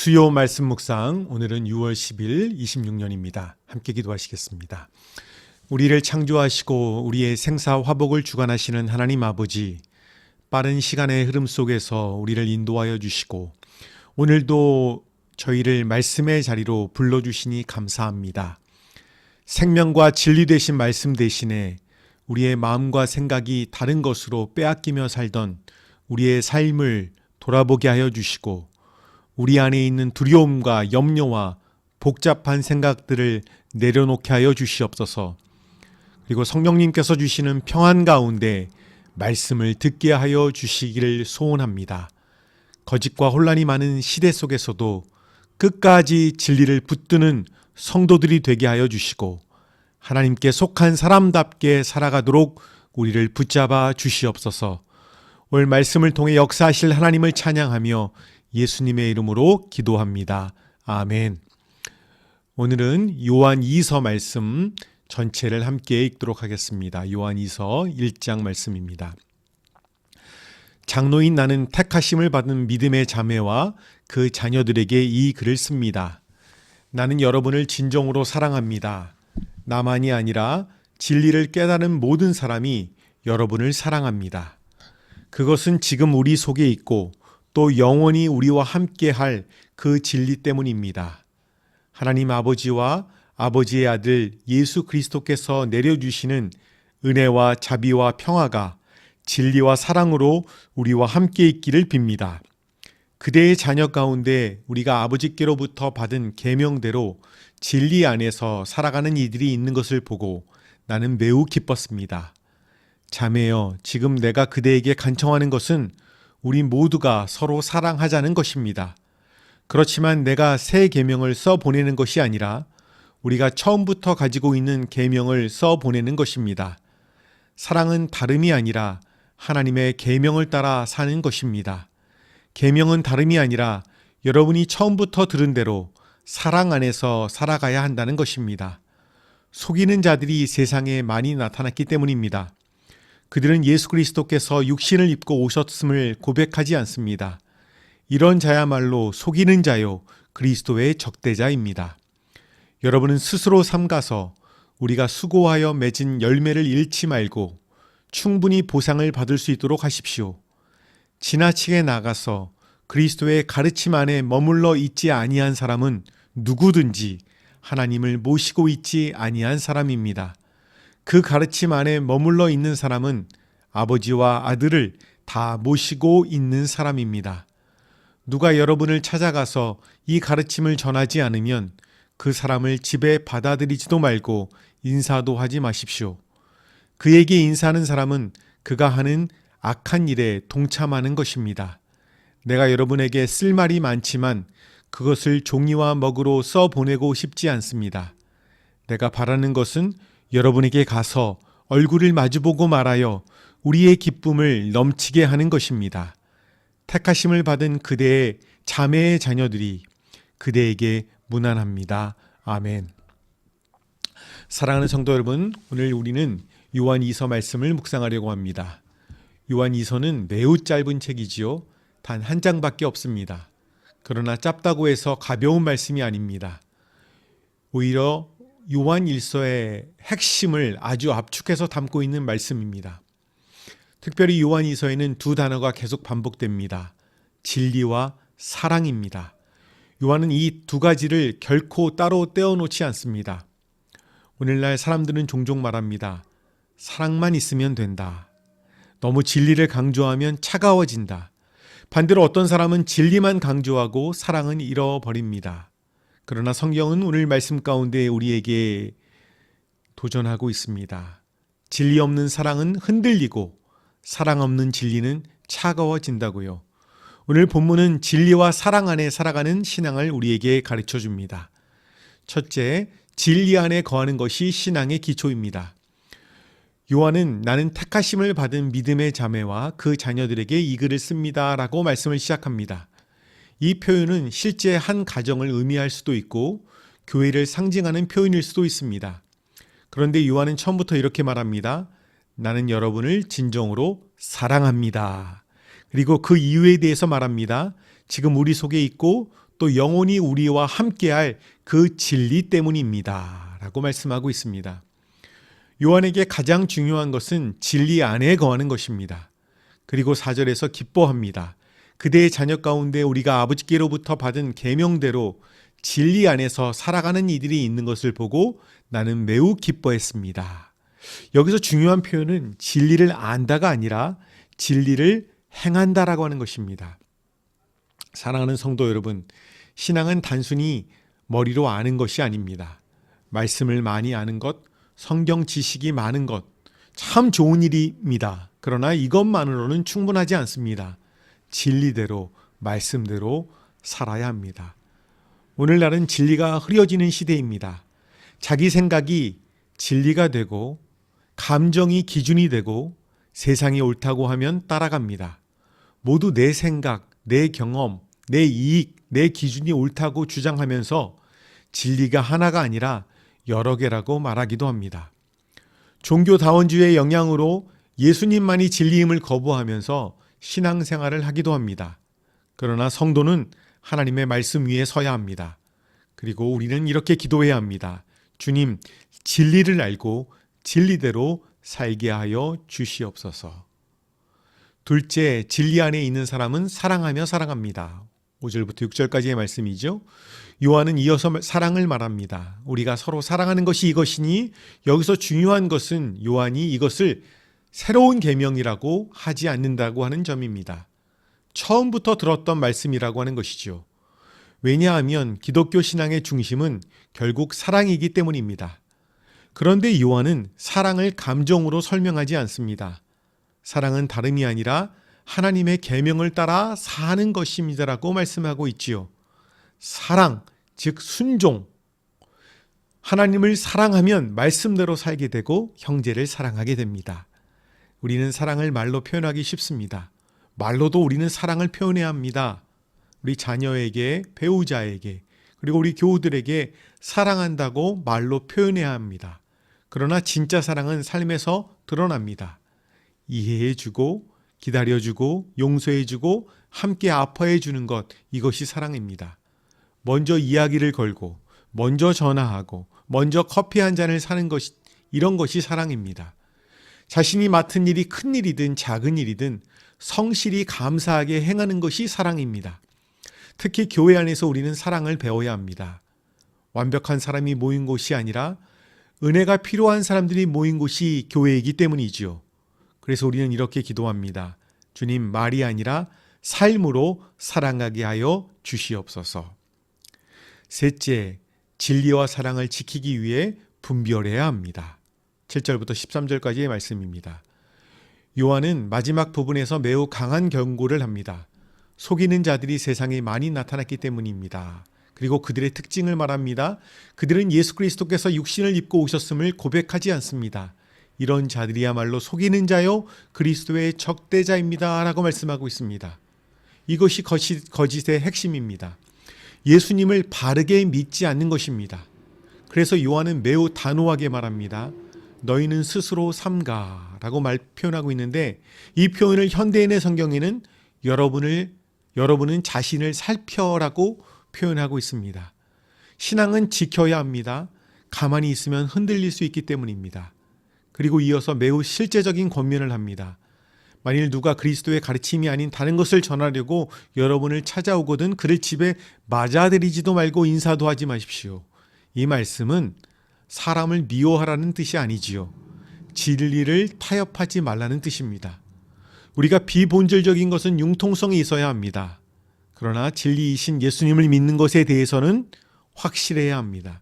수요 말씀 묵상, 오늘은 6월 10일 26년입니다. 함께 기도하시겠습니다. 우리를 창조하시고 우리의 생사 화복을 주관하시는 하나님 아버지, 빠른 시간의 흐름 속에서 우리를 인도하여 주시고 오늘도 저희를 말씀의 자리로 불러주시니 감사합니다. 생명과 진리 되신 말씀 대신에 우리의 마음과 생각이 다른 것으로 빼앗기며 살던 우리의 삶을 돌아보게 하여 주시고 우리 안에 있는 두려움과 염려와 복잡한 생각들을 내려놓게 하여 주시옵소서. 그리고 성령님께서 주시는 평안 가운데 말씀을 듣게 하여 주시기를 소원합니다. 거짓과 혼란이 많은 시대 속에서도 끝까지 진리를 붙드는 성도들이 되게 하여 주시고 하나님께 속한 사람답게 살아가도록 우리를 붙잡아 주시옵소서. 오늘 말씀을 통해 역사하실 하나님을 찬양하며 예수님의 이름으로 기도합니다. 아멘. 오늘은 요한 2서 말씀 전체를 함께 읽도록 하겠습니다. 요한 2서 1장 말씀입니다. 장로인 나는 택하심을 받은 믿음의 자매와 그 자녀들에게 이 글을 씁니다. 나는 여러분을 진정으로 사랑합니다. 나만이 아니라 진리를 깨달은 모든 사람이 여러분을 사랑합니다. 그것은 지금 우리 속에 있고 또 영원히 우리와 함께 할 그 진리 때문입니다. 하나님 아버지와 아버지의 아들 예수 그리스도께서 내려주시는 은혜와 자비와 평화가 진리와 사랑으로 우리와 함께 있기를 빕니다. 그대의 자녀 가운데 우리가 아버지께로부터 받은 계명대로 진리 안에서 살아가는 이들이 있는 것을 보고 나는 매우 기뻤습니다. 자매여, 지금 내가 그대에게 간청하는 것은 우리 모두가 서로 사랑하자는 것입니다. 그렇지만 내가 새 계명을 써보내는 것이 아니라 우리가 처음부터 가지고 있는 계명을 써보내는 것입니다. 사랑은 다름이 아니라 하나님의 계명을 따라 사는 것입니다. 계명은 다름이 아니라 여러분이 처음부터 들은 대로 사랑 안에서 살아가야 한다는 것입니다. 속이는 자들이 세상에 많이 나타났기 때문입니다. 그들은 예수 그리스도께서 육신을 입고 오셨음을 고백하지 않습니다. 이런 자야말로 속이는 자요 그리스도의 적대자입니다. 여러분은 스스로 삼가서 우리가 수고하여 맺은 열매를 잃지 말고 충분히 보상을 받을 수 있도록 하십시오. 지나치게 나가서 그리스도의 가르침 안에 머물러 있지 아니한 사람은 누구든지 하나님을 모시고 있지 아니한 사람입니다. 그 가르침 안에 머물러 있는 사람은 아버지와 아들을 다 모시고 있는 사람입니다. 누가 여러분을 찾아가서 이 가르침을 전하지 않으면 그 사람을 집에 받아들이지도 말고 인사도 하지 마십시오. 그에게 인사하는 사람은 그가 하는 악한 일에 동참하는 것입니다. 내가 여러분에게 쓸 말이 많지만 그것을 종이와 먹으로 써보내고 싶지 않습니다. 내가 바라는 것은 여러분에게 가서 얼굴을 마주보고 말하여 우리의 기쁨을 넘치게 하는 것입니다. 택하심을 받은 그대의 자매의 자녀들이 그대에게 무난합니다. 아멘. 사랑하는 성도 여러분, 오늘 우리는 요한 2서 말씀을 묵상하려고 합니다. 요한 2서는 매우 짧은 책이지요. 단 한 장밖에 없습니다. 그러나 짧다고 해서 가벼운 말씀이 아닙니다. 오히려 요한 1서의 핵심을 아주 압축해서 담고 있는 말씀입니다. 특별히 요한 2서에는 두 단어가 계속 반복됩니다. 진리와 사랑입니다. 요한은 이 두 가지를 결코 따로 떼어놓지 않습니다. 오늘날 사람들은 종종 말합니다. 사랑만 있으면 된다. 너무 진리를 강조하면 차가워진다. 반대로 어떤 사람은 진리만 강조하고 사랑은 잃어버립니다. 그러나 성경은 오늘 말씀 가운데 우리에게 도전하고 있습니다. 진리 없는 사랑은 흔들리고 사랑 없는 진리는 차가워진다고요. 오늘 본문은 진리와 사랑 안에 살아가는 신앙을 우리에게 가르쳐 줍니다. 첫째, 진리 안에 거하는 것이 신앙의 기초입니다. 요한은 나는 택하심을 받은 믿음의 자매와 그 자녀들에게 이 글을 씁니다 라고 말씀을 시작합니다. 이 표현은 실제 한 가정을 의미할 수도 있고 교회를 상징하는 표현일 수도 있습니다. 그런데 요한은 처음부터 이렇게 말합니다. 나는 여러분을 진정으로 사랑합니다. 그리고 그 이유에 대해서 말합니다. 지금 우리 속에 있고 또 영원히 우리와 함께할 그 진리 때문입니다. 라고 말씀하고 있습니다. 요한에게 가장 중요한 것은 진리 안에 거하는 것입니다. 그리고 4절에서 기뻐합니다. 그대의 자녀 가운데 우리가 아버지께로부터 받은 계명대로 진리 안에서 살아가는 이들이 있는 것을 보고 나는 매우 기뻐했습니다. 여기서 중요한 표현은 진리를 안다가 아니라 진리를 행한다라고 하는 것입니다. 사랑하는 성도 여러분, 신앙은 단순히 머리로 아는 것이 아닙니다. 말씀을 많이 아는 것, 성경 지식이 많은 것, 참 좋은 일입니다. 그러나 이것만으로는 충분하지 않습니다. 진리대로, 말씀대로 살아야 합니다. 오늘날은 진리가 흐려지는 시대입니다. 자기 생각이 진리가 되고 감정이 기준이 되고 세상이 옳다고 하면 따라갑니다. 모두 내 생각, 내 경험, 내 이익, 내 기준이 옳다고 주장하면서 진리가 하나가 아니라 여러 개라고 말하기도 합니다. 종교다원주의의 영향으로 예수님만이 진리임을 거부하면서 신앙생활을 하기도 합니다. 그러나 성도는 하나님의 말씀 위에 서야 합니다. 그리고 우리는 이렇게 기도해야 합니다. 주님, 진리를 알고 진리대로 살게 하여 주시옵소서. 둘째, 진리 안에 있는 사람은 사랑하며 사랑합니다. 5절부터 6절까지의 말씀이죠. 요한은 이어서 사랑을 말합니다. 우리가 서로 사랑하는 것이 이것이니 여기서 중요한 것은 요한이 이것을 새로운 계명이라고 하지 않는다고 하는 점입니다. 처음부터 들었던 말씀이라고 하는 것이죠. 왜냐하면 기독교 신앙의 중심은 결국 사랑이기 때문입니다. 그런데 요한은 사랑을 감정으로 설명하지 않습니다. 사랑은 다름이 아니라 하나님의 계명을 따라 사는 것입니다라고 말씀하고 있지요. 사랑, 즉 순종. 하나님을 사랑하면 말씀대로 살게 되고 형제를 사랑하게 됩니다. 우리는 사랑을 말로 표현하기 쉽습니다. 말로도 우리는 사랑을 표현해야 합니다. 우리 자녀에게, 배우자에게, 그리고 우리 교우들에게 사랑한다고 말로 표현해야 합니다. 그러나 진짜 사랑은 삶에서 드러납니다. 이해해주고, 기다려주고, 용서해주고, 함께 아파해주는 것, 이것이 사랑입니다. 먼저 이야기를 걸고, 먼저 전화하고, 먼저 커피 한 잔을 사는 것, 이런 것이 사랑입니다. 자신이 맡은 일이 큰 일이든 작은 일이든 성실히 감사하게 행하는 것이 사랑입니다. 특히 교회 안에서 우리는 사랑을 배워야 합니다. 완벽한 사람이 모인 곳이 아니라 은혜가 필요한 사람들이 모인 곳이 교회이기 때문이지요. 그래서 우리는 이렇게 기도합니다. 주님, 말이 아니라 삶으로 사랑하게 하여 주시옵소서. 셋째, 진리와 사랑을 지키기 위해 분별해야 합니다. 7절부터 13절까지의 말씀입니다. 요한은 마지막 부분에서 매우 강한 경고를 합니다. 속이는 자들이 세상에 많이 나타났기 때문입니다. 그리고 그들의 특징을 말합니다. 그들은 예수 그리스도께서 육신을 입고 오셨음을 고백하지 않습니다. 이런 자들이야말로 속이는 자요 그리스도의 적대자입니다 라고 말씀하고 있습니다. 이것이 거짓의 핵심입니다. 예수님을 바르게 믿지 않는 것입니다. 그래서 요한은 매우 단호하게 말합니다. 너희는 스스로 삼가 라고 표현하고 있는데, 이 표현을 현대인의 성경에는 여러분은 자신을 살펴라고 표현하고 있습니다. 신앙은 지켜야 합니다. 가만히 있으면 흔들릴 수 있기 때문입니다. 그리고 이어서 매우 실제적인 권면을 합니다. 만일 누가 그리스도의 가르침이 아닌 다른 것을 전하려고 여러분을 찾아오거든 그를 집에 맞아들이지도 말고 인사도 하지 마십시오. 이 말씀은 사람을 미워하라는 뜻이 아니지요. 진리를 타협하지 말라는 뜻입니다. 우리가 비본질적인 것은 융통성이 있어야 합니다. 그러나 진리이신 예수님을 믿는 것에 대해서는 확실해야 합니다.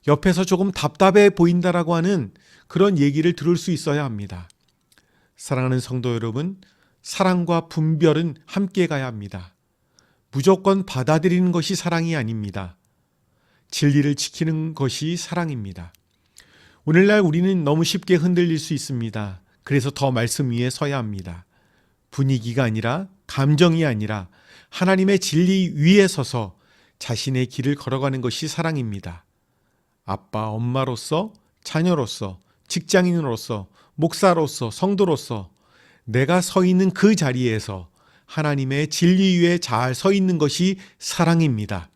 옆에서 조금 답답해 보인다라고 하는 그런 얘기를 들을 수 있어야 합니다. 사랑하는 성도 여러분, 사랑과 분별은 함께 가야 합니다. 무조건 받아들이는 것이 사랑이 아닙니다. 진리를 지키는 것이 사랑입니다. 오늘날 우리는 너무 쉽게 흔들릴 수 있습니다. 그래서 더 말씀 위에 서야 합니다. 분위기가 아니라, 감정이 아니라 하나님의 진리 위에 서서 자신의 길을 걸어가는 것이 사랑입니다. 아빠, 엄마로서, 자녀로서, 직장인으로서, 목사로서, 성도로서 내가 서 있는 그 자리에서 하나님의 진리 위에 잘 서 있는 것이 사랑입니다.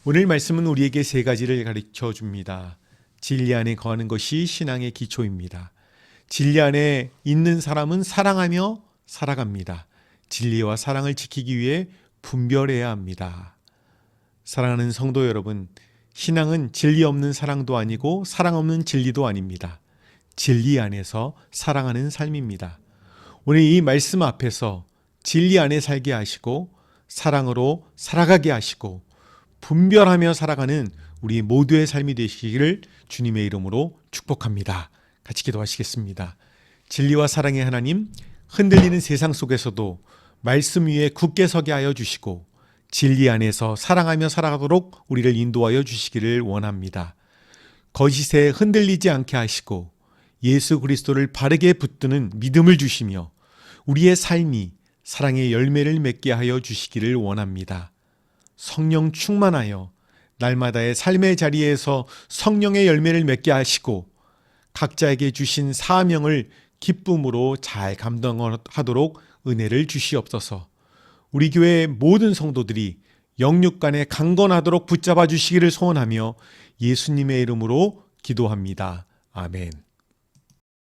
오늘 말씀은 우리에게 세 가지를 가르쳐 줍니다. 진리 안에 거하는 것이 신앙의 기초입니다. 진리 안에 있는 사람은 사랑하며 살아갑니다. 진리와 사랑을 지키기 위해 분별해야 합니다. 사랑하는 성도 여러분, 신앙은 진리 없는 사랑도 아니고 사랑 없는 진리도 아닙니다. 진리 안에서 사랑하는 삶입니다. 오늘 이 말씀 앞에서 진리 안에 살게 하시고 사랑으로 살아가게 하시고 분별하며 살아가는 우리 모두의 삶이 되시기를 주님의 이름으로 축복합니다. 같이 기도하시겠습니다. 진리와 사랑의 하나님, 흔들리는 세상 속에서도 말씀 위에 굳게 서게 하여 주시고 진리 안에서 사랑하며 살아가도록 우리를 인도하여 주시기를 원합니다. 거짓에 흔들리지 않게 하시고 예수 그리스도를 바르게 붙드는 믿음을 주시며 우리의 삶이 사랑의 열매를 맺게 하여 주시기를 원합니다. 성령 충만하여 날마다의 삶의 자리에서 성령의 열매를 맺게 하시고 각자에게 주신 사명을 기쁨으로 잘 감당하도록 은혜를 주시옵소서. 우리 교회의 모든 성도들이 영육간에 강건하도록 붙잡아 주시기를 소원하며 예수님의 이름으로 기도합니다. 아멘.